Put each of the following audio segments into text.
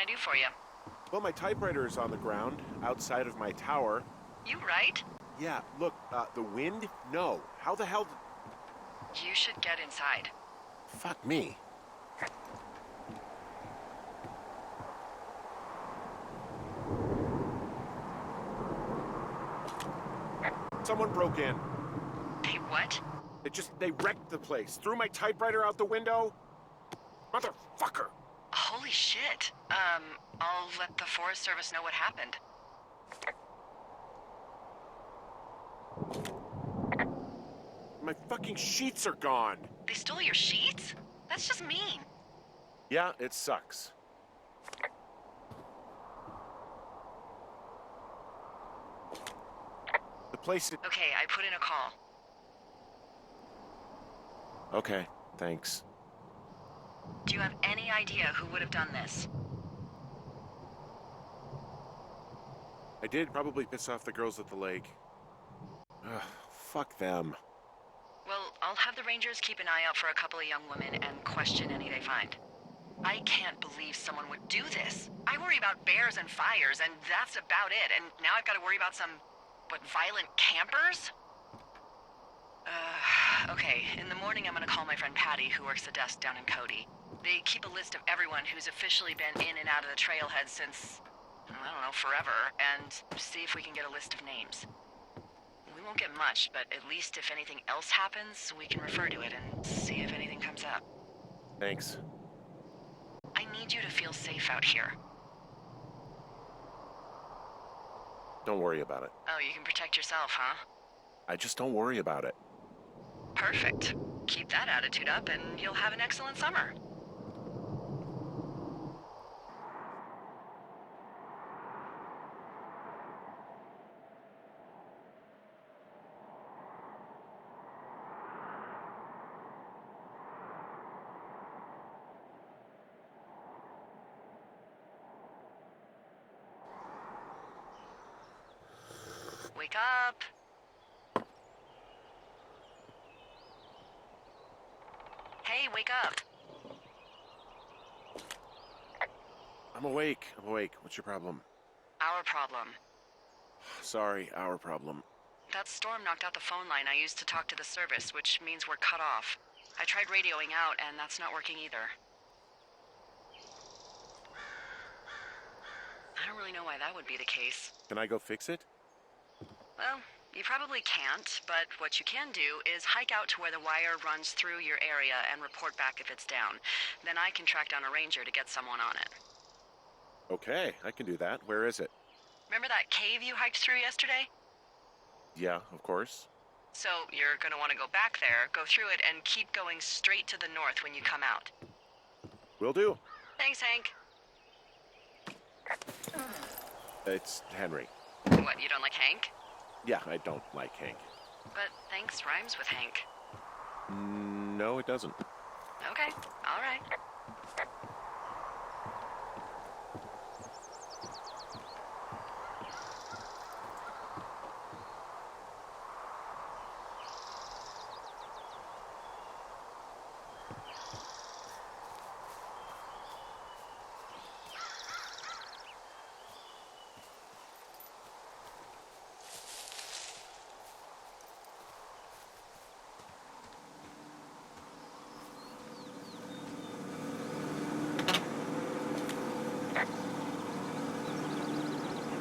I do for you? Well, my typewriter is on the ground, outside of my tower. You right? Yeah, look, the wind? No. How the hell... You should get inside. Fuck me. Someone broke in. Hey, what? They wrecked the place. Threw my typewriter out the window. Motherfucker. Holy shit. I'll let the Forest Service know what happened. My fucking sheets are gone. They stole your sheets? That's just mean. Yeah, it sucks. The place... Okay, I put in a call. Okay, thanks. Do you have any idea who would have done this? I did probably piss off the girls at the lake. Ugh, fuck them. Well, I'll have the Rangers keep an eye out for a couple of young women and question any they find. I can't believe someone would do this. I worry about bears and fires, and that's about it. And now I've got to worry about some, violent campers? Okay, in the morning I'm gonna call my friend Patty, who works the desk down in Cody. They keep a list of everyone who's officially been in and out of the trailhead since, I don't know, forever, and see if we can get a list of names. We won't get much, but at least if anything else happens, we can refer to it and see if anything comes up. Thanks. I need you to feel safe out here. Don't worry about it. Oh, you can protect yourself, huh? I just don't worry about it. Perfect. Keep that attitude up and you'll have an excellent summer. Wake up. Hey, wake up. I'm awake. What's your problem? Our problem. Sorry, our problem. That storm knocked out the phone line I used to talk to the service, which means we're cut off. I tried radioing out, and that's not working either. I don't really know why that would be the case. Can I go fix it? Well, you probably can't, but what you can do is hike out to where the wire runs through your area and report back if it's down. Then I can track down a ranger to get someone on it. Okay, I can do that. Where is it? Remember that cave you hiked through yesterday? Yeah, of course. So you're going to want to go back there, go through it, and keep going straight to the north when you come out. Will do. Thanks, Hank. It's Henry. What, you don't like Hank? Yeah, I don't like Hank. But thanks rhymes with Hank. No, it doesn't. Okay, all right.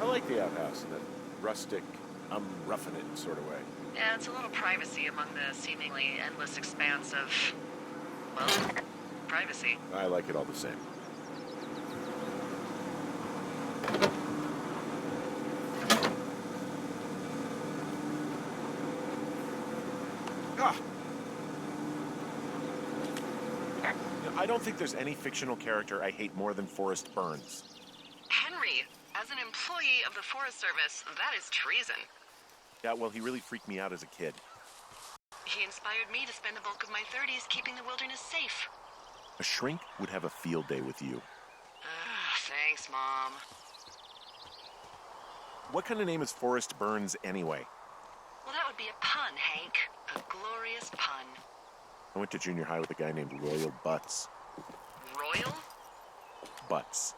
I like the outhouse in that rustic, I'm roughing it sort of way. Yeah, it's a little privacy among the seemingly endless expanse of, well, privacy. I like it all the same. Ah! I don't think there's any fictional character I hate more than Forrest Burns. Henry, as an employee of the Forest Service, that is treason. Yeah, well, he really freaked me out as a kid. He inspired me to spend the bulk of my 30s keeping the wilderness safe. A shrink would have a field day with you. Thanks, Mom. What kind of name is Forrest Burns anyway? Well, that would be a pun, Hank. A glorious pun. I went to junior high with a guy named Royal Butts. Royal? Butts.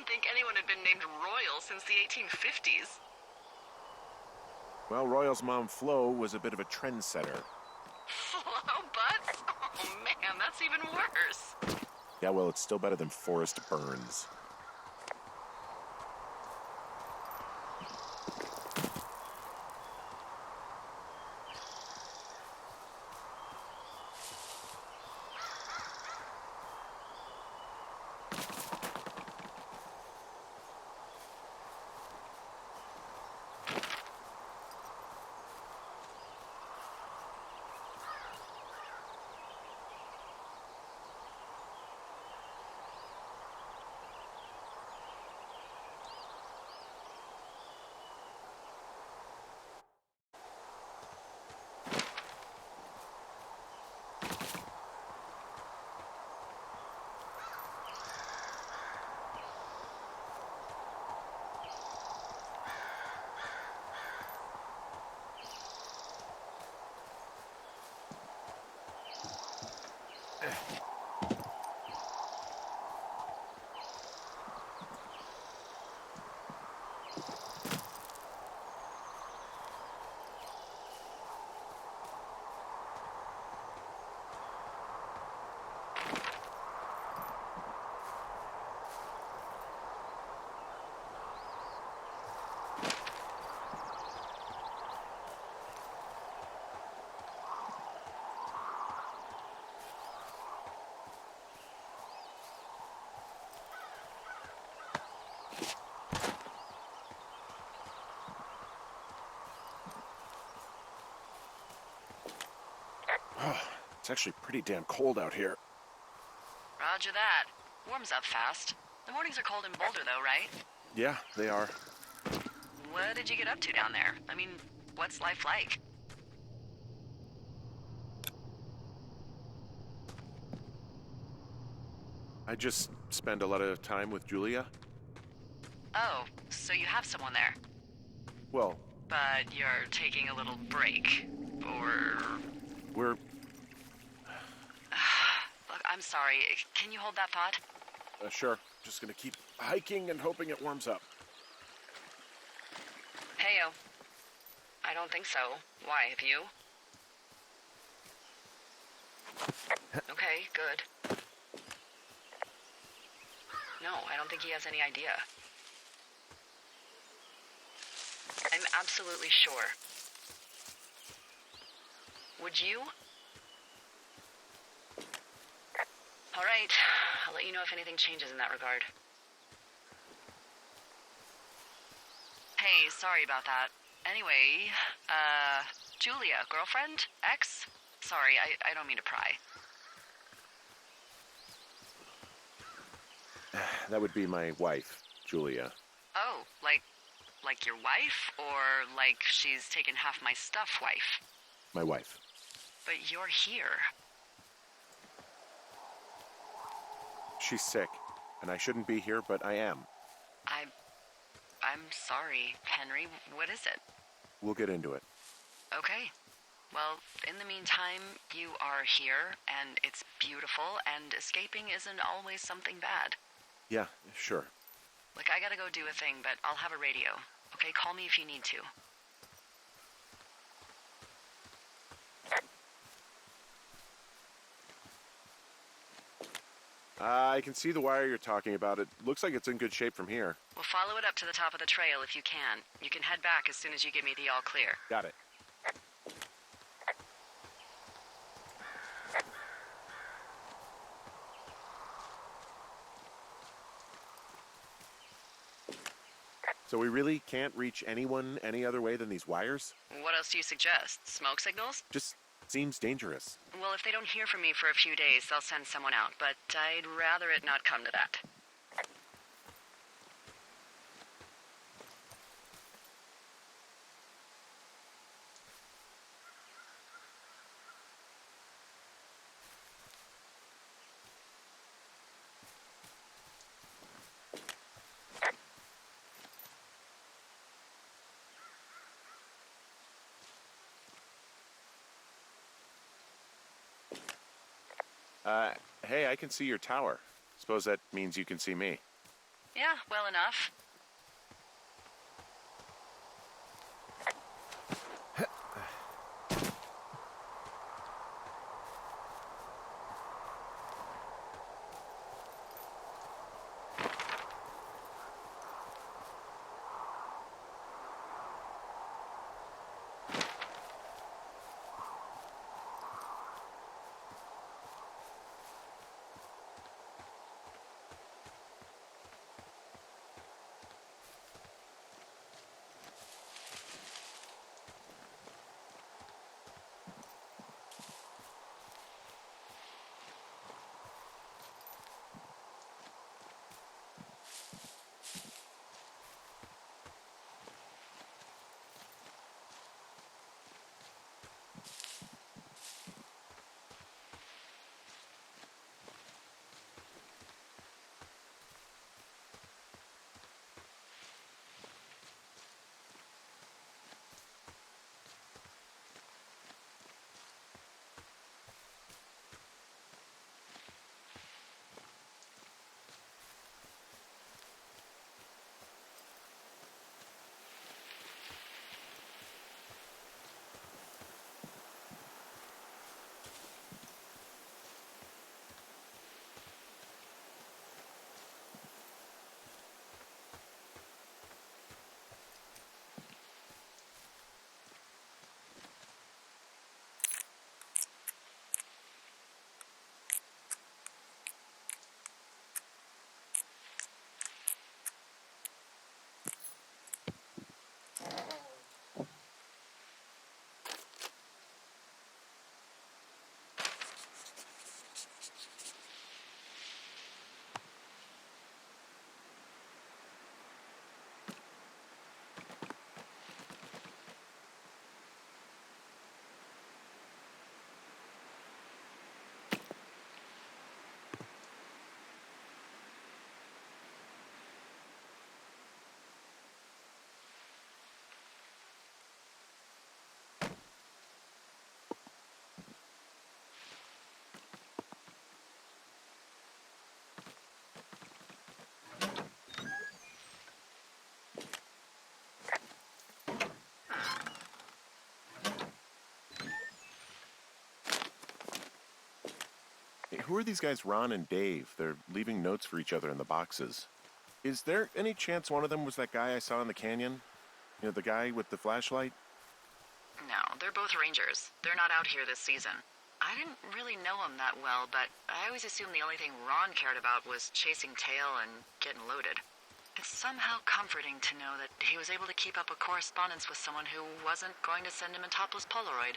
think anyone had been named Royal since the 1850s. Well, Royal's mom, Flo, was a bit of a trendsetter. Flo Butts? Oh man, that's even worse. Yeah, well, it's still better than Forrest Burns. It's actually pretty damn cold out here. Roger that. Warms up fast. The mornings are cold in Boulder, though, right? Yeah, they are. What did you get up to down there? I mean, what's life like? I just spend a lot of time with Julia. Oh, so you have someone there. Well, But you're taking a little break. Or... we're... Look, I'm sorry. Can you hold that thought? Sure. Just gonna keep hiking and hoping it warms up. Heyo. I don't think so. Why, have you? Okay, good. No, I don't think he has any idea. I'm absolutely sure. Would you? All right. I'll let you know if anything changes in that regard. Hey, sorry about that. Anyway, Julia, girlfriend? Ex? Sorry, I don't mean to pry. That would be my wife, Julia. Oh, like your wife? Or like she's taken half my stuff wife? My wife. But you're here. She's sick, and I shouldn't be here, but I am. I'm sorry, Henry. What is it? We'll get into it. Okay. Well, in the meantime, you are here, and it's beautiful, and escaping isn't always something bad. Yeah, sure. Look, I gotta go do a thing, but I'll have a radio. Okay, call me if you need to. I can see the wire you're talking about. It looks like it's in good shape from here. We'll follow it up to the top of the trail if you can. You can head back as soon as you give me the all clear. Got it. So we really can't reach anyone any other way than these wires? What else do you suggest? Smoke signals? Just seems dangerous. Well, if they don't hear from me for a few days, they'll send someone out, but I'd rather it not come to that. Hey, I can see your tower. Suppose that means you can see me. Yeah, well enough. Hey, who are these guys, Ron and Dave? They're leaving notes for each other in the boxes. Is there any chance one of them was that guy I saw in the canyon? You know, the guy with the flashlight? No, they're both rangers. They're not out here this season. I didn't really know him that well, but I always assumed the only thing Ron cared about was chasing tail and getting loaded. It's somehow comforting to know that he was able to keep up a correspondence with someone who wasn't going to send him a topless Polaroid.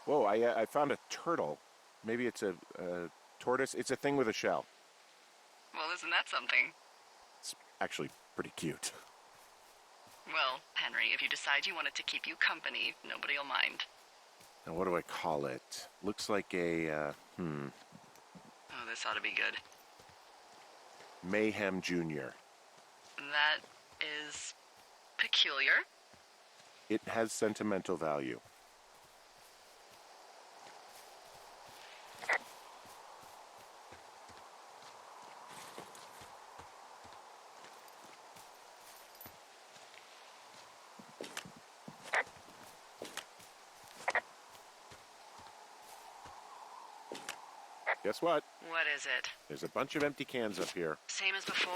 Whoa, I found a turtle. Maybe it's a tortoise. It's a thing with a shell. Well, isn't that something? It's actually pretty cute. Well, Henry, if you decide you want it to keep you company, nobody will mind. Now, what do I call it? Looks like a, Oh, this ought to be good. Mayhem Jr. That is peculiar. It has sentimental value. Guess what? What is it? There's a bunch of empty cans up here. Same as before?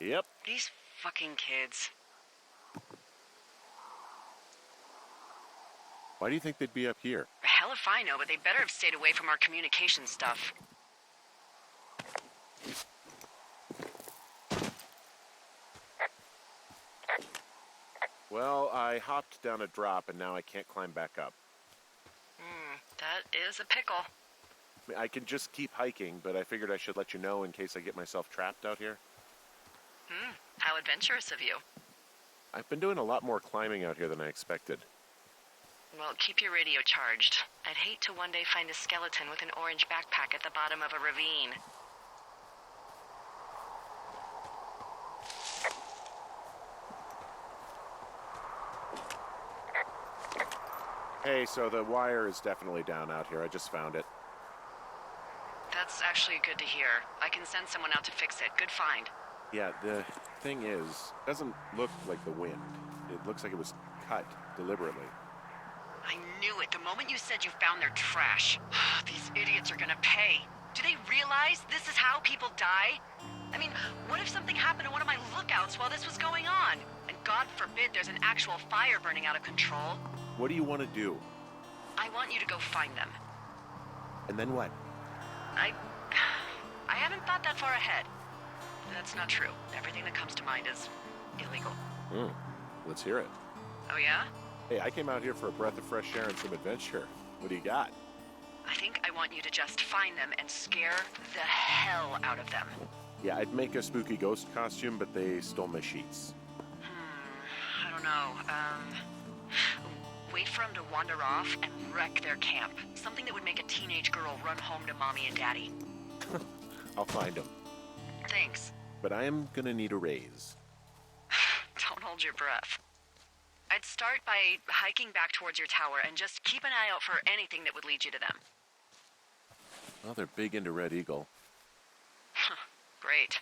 Yep. These Fucking kids. Why do you think they'd be up here? Hell if I know, but they better have stayed away from our communication stuff. Well, I hopped down a drop and now I can't climb back up. That is a pickle. I mean, I can just keep hiking, but I figured I should let you know in case I get myself trapped out here. How adventurous of you. I've been doing a lot more climbing out here than I expected. Well, keep your radio charged. I'd hate to one day find a skeleton with an orange backpack at the bottom of a ravine. Hey, so the wire is definitely down out here. I just found it. That's actually good to hear. I can send someone out to fix it. Good find. Yeah, the thing is, it doesn't look like the wind. It looks like it was cut deliberately. I knew it. The moment you said you found their trash. These idiots are gonna pay. Do they realize this is how people die? I mean, what if something happened to one of my lookouts while this was going on? And God forbid there's an actual fire burning out of control. What do you want to do? I want you to go find them. And then what? I haven't thought that far ahead. That's not true. Everything that comes to mind is illegal. Let's hear it. Oh yeah? Hey, I came out here for a breath of fresh air and some adventure. What do you got? I think I want you to just find them and scare the hell out of them. Yeah, I'd make a spooky ghost costume, but they stole my sheets. I don't know. Wait for them to wander off and wreck their camp. Something that would make a teenage girl run home to mommy and daddy. I'll find them. Thanks. But I am gonna need a raise. Don't hold your breath. I'd start by hiking back towards your tower and just keep an eye out for anything that would lead you to them. Well, they're big into Red Eagle. Great.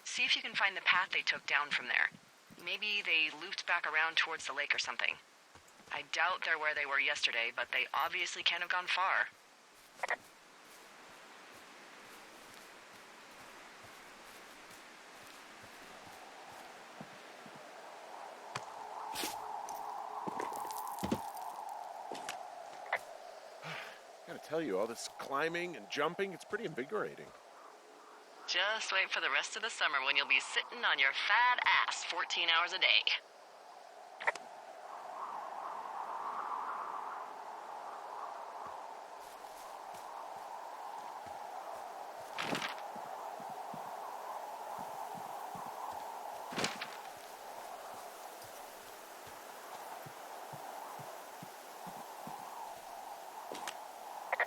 See if you can find the path they took down from there. Maybe they looped back around towards the lake or something. I doubt they're where they were yesterday, but they obviously can't have gone far. Gotta tell you, all this climbing and jumping, it's pretty invigorating. Just wait for the rest of the summer when you'll be sitting on your fat ass 14 hours a day.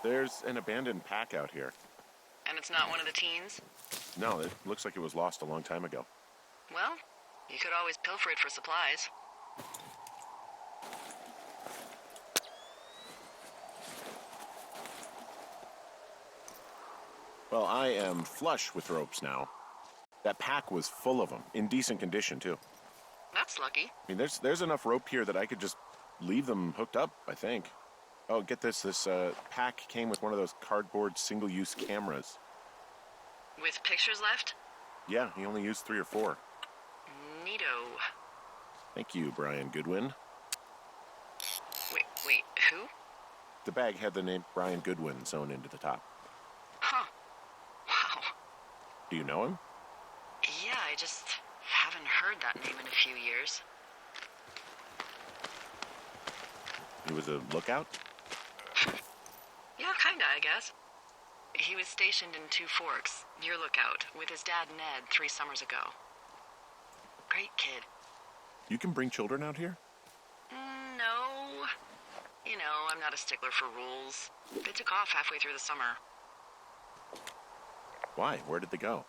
There's an abandoned pack out here. And it's not one of the teens? No, it looks like it was lost a long time ago. Well, you could always pilfer it for supplies. Well, I am flush with ropes now. That pack was full of them, in decent condition, too. That's lucky. I mean, there's enough rope here that I could just leave them hooked up, I think. Oh, get this. This pack came with one of those cardboard single-use cameras. With pictures left? Yeah, he only used 3 or 4. Neato. Thank you, Brian Goodwin. Wait, who? The bag had the name Brian Goodwin sewn into the top. Huh. Wow. Do you know him? Yeah, I just haven't heard that name in a few years. He was a lookout? Yeah, kinda, I guess. He was stationed in Two Forks, your lookout, with his dad Ned 3 summers ago. Great kid. You can bring children out here? No. You know, I'm not a stickler for rules. They took off halfway through the summer. Why? Where did they go?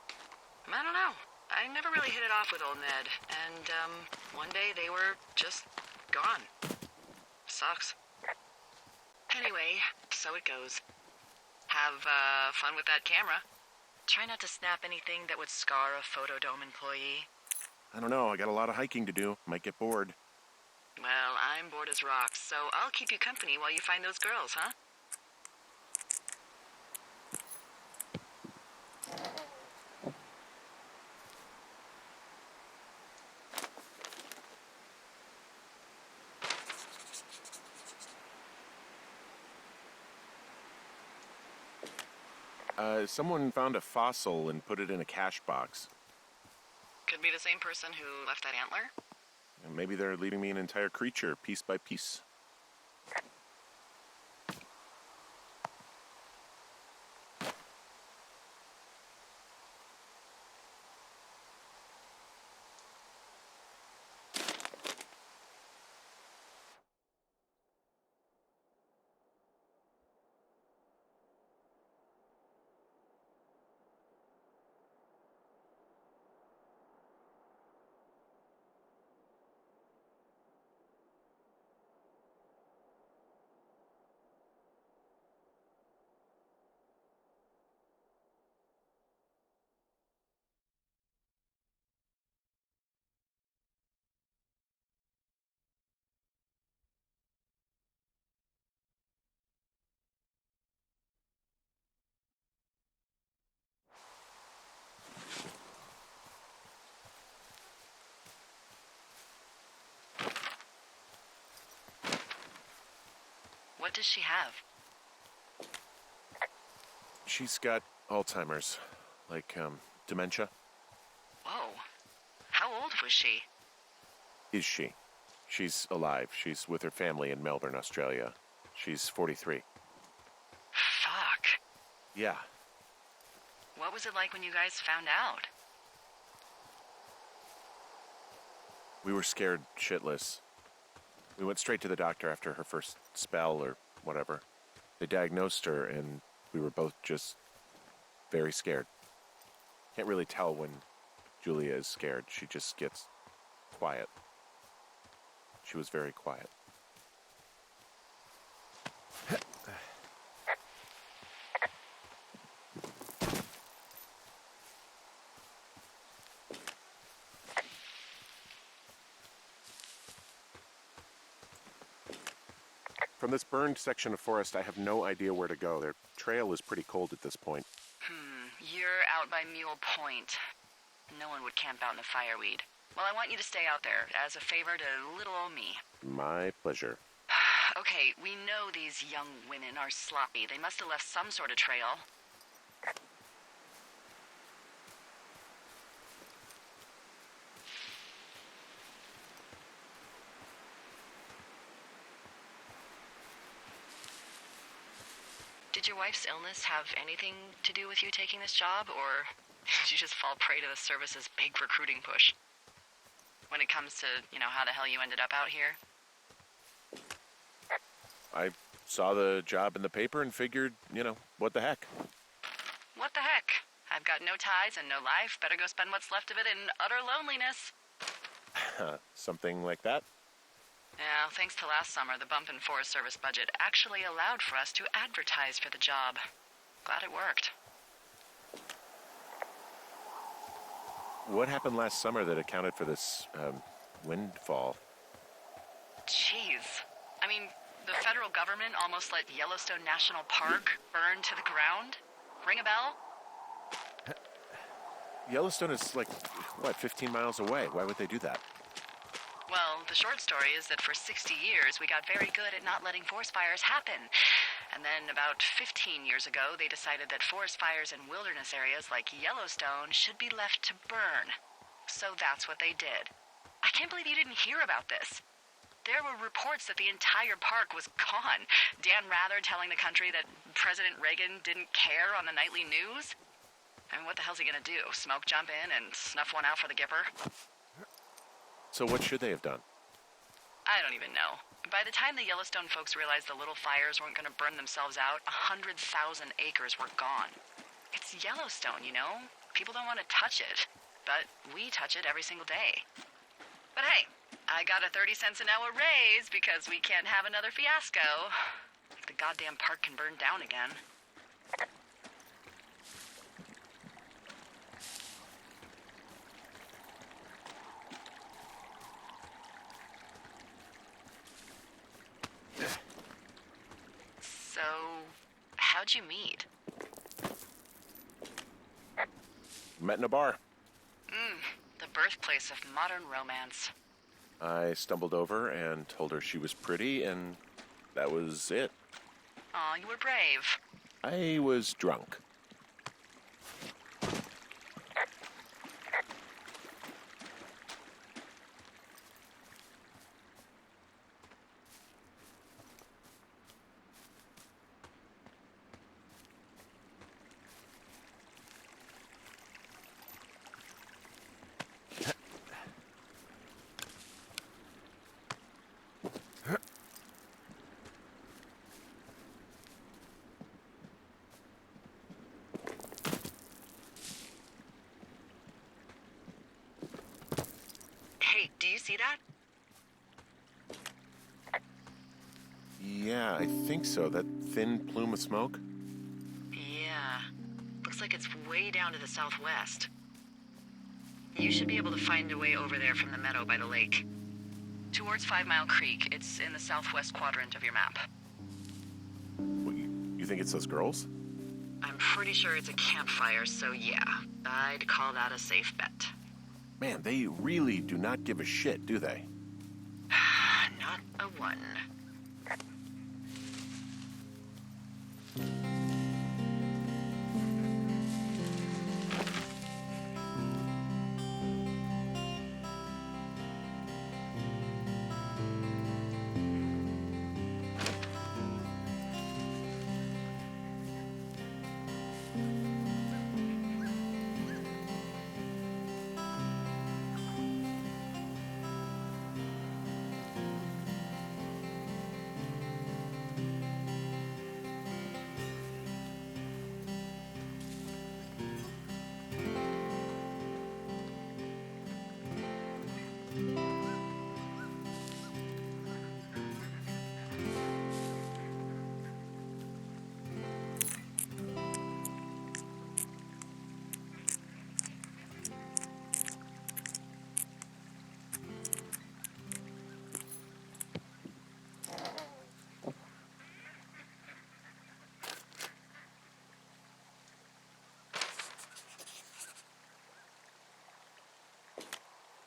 I don't know. I never really hit it off with old Ned. And, one day they were just gone. Sucks. Anyway, so it goes. Have, fun with that camera. Try not to snap anything that would scar a Photodome employee. I don't know. I got a lot of hiking to do. Might get bored. Well, I'm bored as rocks, so I'll keep you company while you find those girls, huh? Someone found a fossil and put it in a cash box. Could be the same person who left that antler. And maybe they're leaving me an entire creature, piece by piece. What does she have? She's got Alzheimer's, like, dementia. Whoa. How old was she? Is she? She's alive. She's with her family in Melbourne, Australia. She's 43. Fuck. Yeah. What was it like when you guys found out? We were scared shitless. We went straight to the doctor after her first spell or whatever. They diagnosed her, and we were both just very scared. Can't really tell when Julia is scared. She just gets quiet. She was very quiet. From this burned section of forest, I have no idea where to go. Their trail is pretty cold at this point. You're out by Mule Point. No one would camp out in the fireweed. Well, I want you to stay out there as a favor to little old me. My pleasure. Okay, we know these young women are sloppy. They must have left some sort of trail. Did your wife's illness have anything to do with you taking this job, or did you just fall prey to the service's big recruiting push? When it comes to, how the hell you ended up out here? I saw the job in the paper and figured, what the heck. What the heck? I've got no ties and no life. Better go spend what's left of it in utter loneliness. Something like that? Yeah, thanks to last summer, the bump in Forest Service budget actually allowed for us to advertise for the job. Glad it worked. What happened last summer that accounted for this, windfall? Jeez. I mean, the federal government almost let Yellowstone National Park burn to the ground? Ring a bell? Yellowstone is 15 miles away. Why would they do that? Well, the short story is that for 60 years, we got very good at not letting forest fires happen. And then about 15 years ago, they decided that forest fires in wilderness areas like Yellowstone should be left to burn. So that's what they did. I can't believe you didn't hear about this. There were reports that the entire park was gone. Dan Rather telling the country that President Reagan didn't care on the nightly news. I mean, what the hell's he gonna do? Smoke jump in and snuff one out for the Gipper? So what should they have done? I don't even know. By the time the Yellowstone folks realized the little fires weren't going to burn themselves out, 100,000 acres were gone. It's Yellowstone, People don't want to touch it. But we touch it every single day. But hey, I got a 30 cents an hour raise because we can't have another fiasco. The goddamn park can burn down again. So, how'd you meet? Met in a bar. The birthplace of modern romance. I stumbled over and told her she was pretty, and that was it. Aw, you were brave. I was drunk. see that? Yeah, I think so. That thin plume of smoke? Yeah. Looks like it's way down to the southwest. You should be able to find a way over there from the meadow by the lake. Towards 5 Mile Creek. It's in the southwest quadrant of your map. What, you think it's those girls? I'm pretty sure it's a campfire, so yeah. I'd call that a safe bet. Man, they really do not give a shit, do they? Not a one.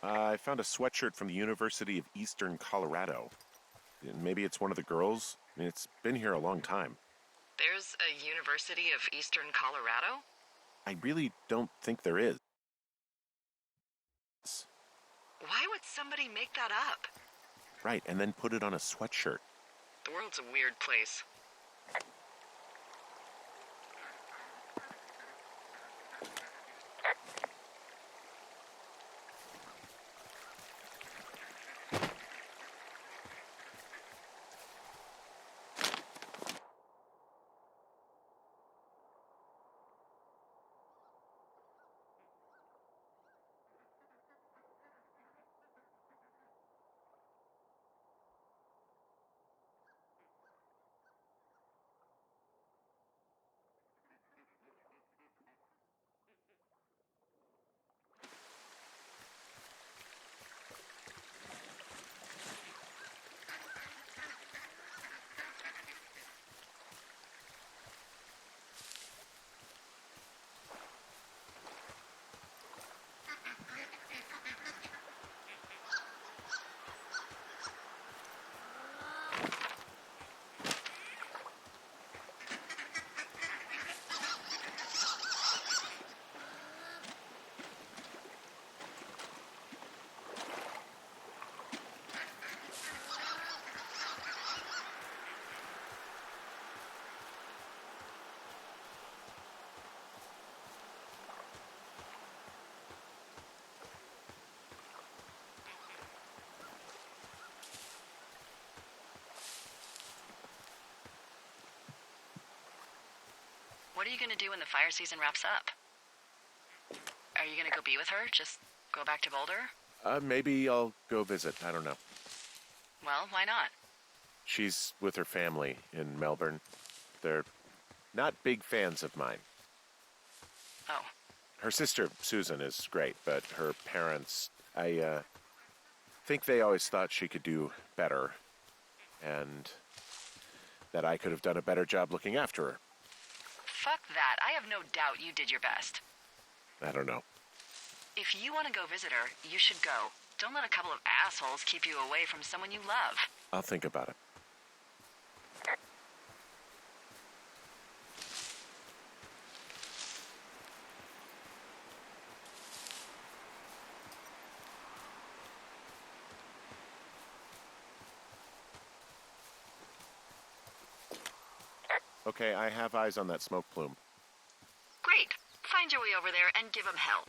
I found a sweatshirt from the University of Eastern Colorado. Maybe it's one of the girls? I mean, it's been here a long time. There's a University of Eastern Colorado? I really don't think there is. Why would somebody make that up? Right, and then put it on a sweatshirt. The world's a weird place. What are you gonna do when the fire season wraps up? Are you gonna go be with her? Just go back to Boulder? Maybe I'll go visit. I don't know. Well, why not? She's with her family in Melbourne. They're not big fans of mine. Oh. Her sister, Susan, is great, but her parents, I think they always thought she could do better, and that I could have done a better job looking after her. Fuck that. I have no doubt you did your best. I don't know. If you want to go visit her, you should go. Don't let a couple of assholes keep you away from someone you love. I'll think about it. Okay, I have eyes on that smoke plume. Great. Find your way over there and give them hell.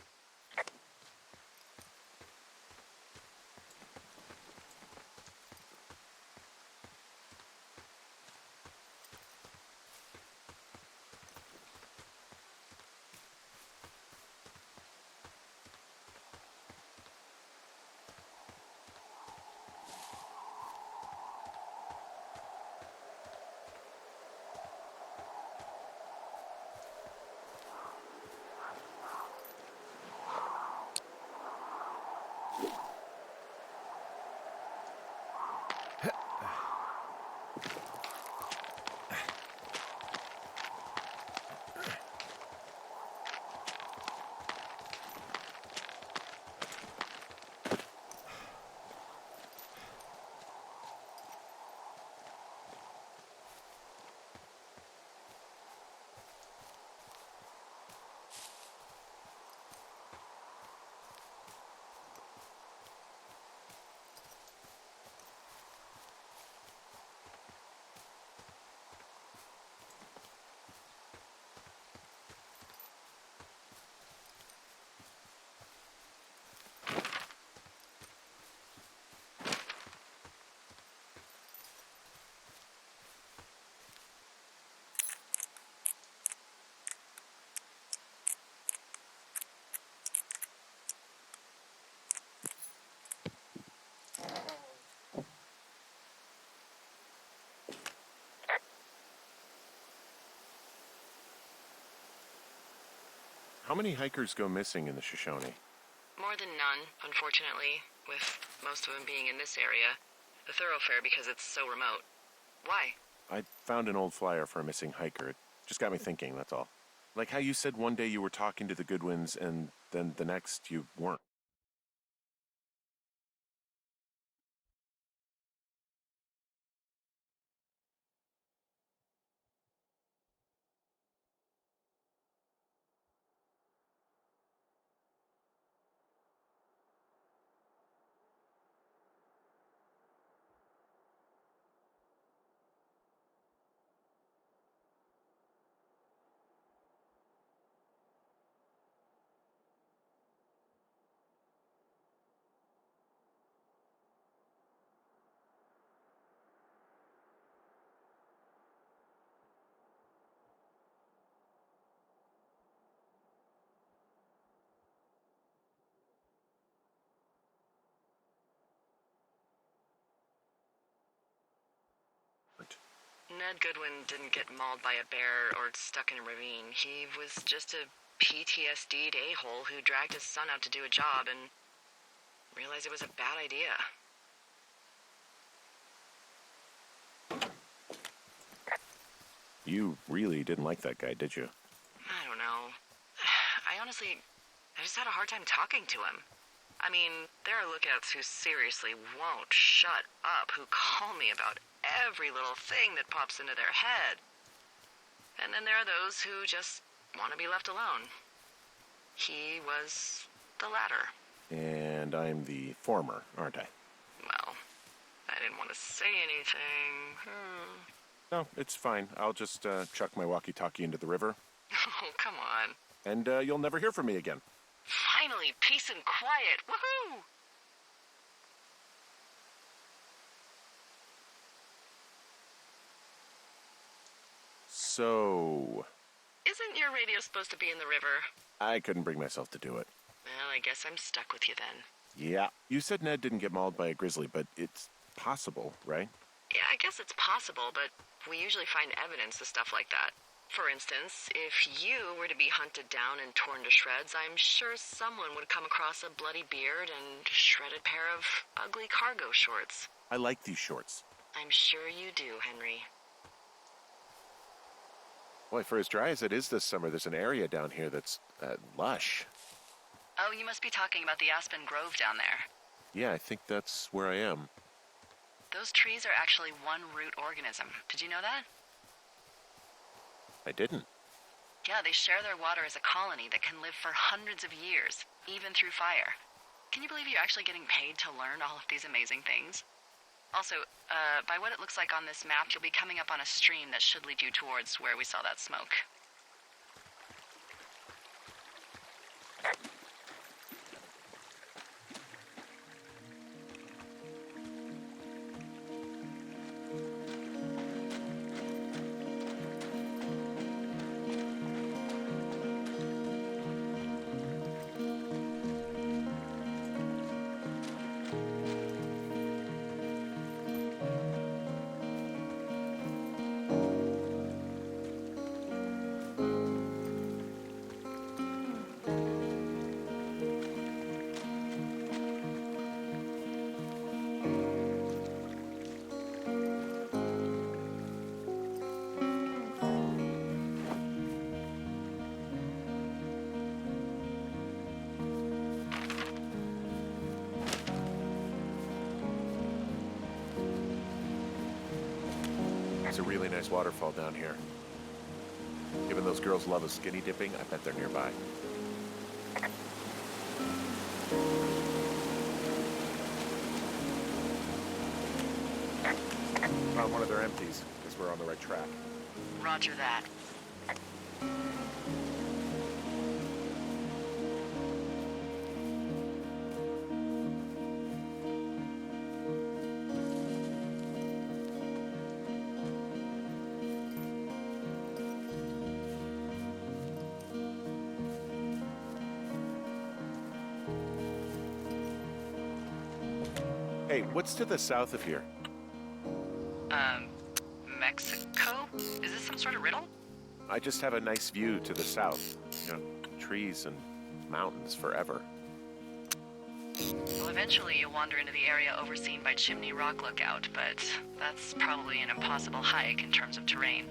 How many hikers go missing in the Shoshone? More than none, unfortunately, with most of them being in this area. The thoroughfare because it's so remote. Why? I found an old flyer for a missing hiker. It just got me thinking, that's all. Like how you said one day you were talking to the Goodwins and then the next you weren't. Ned Goodwin didn't get mauled by a bear or stuck in a ravine. He was just a PTSD'd a-hole who dragged his son out to do a job and realized it was a bad idea. You really didn't like that guy, did you? I don't know. I just had a hard time talking to him. I mean, there are lookouts who seriously won't shut up, who call me about every little thing that pops into their head. And then there are those who just want to be left alone. He was the latter. And I'm the former, aren't I? Well, I didn't want to say anything. No, it's fine. I'll just chuck my walkie-talkie into the river. Oh, come on. And you'll never hear from me again. Finally, peace and quiet. Woohoo! So... Isn't your radio supposed to be in the river? I couldn't bring myself to do it. Well, I guess I'm stuck with you then. Yeah. You said Ned didn't get mauled by a grizzly, but it's possible, right? Yeah, I guess it's possible, but we usually find evidence of stuff like that. For instance, if you were to be hunted down and torn to shreds, I'm sure someone would come across a bloody beard and shredded pair of ugly cargo shorts. I like these shorts. I'm sure you do, Henry. Boy, for as dry as it is this summer, there's an area down here that's lush. Oh, you must be talking about the Aspen Grove down there. Yeah, I think that's where I am. Those trees are actually one root organism. Did you know that? I didn't. Yeah, they share their water as a colony that can live for hundreds of years, even through fire. Can you believe you're actually getting paid to learn all of these amazing things? Also, by what it looks like on this map, you'll be coming up on a stream that should lead you towards where we saw that smoke. There's a really nice waterfall down here. Given those girls love a skinny dipping, I bet they're nearby. Found one of their empties. Guess we're on the right track. Roger that. Hey, what's to the south of here? Mexico? Is this some sort of riddle? I just have a nice view to the south. You know, trees and mountains forever. Well, eventually you'll wander into the area overseen by Chimney Rock Lookout, but that's probably an impossible hike in terms of terrain.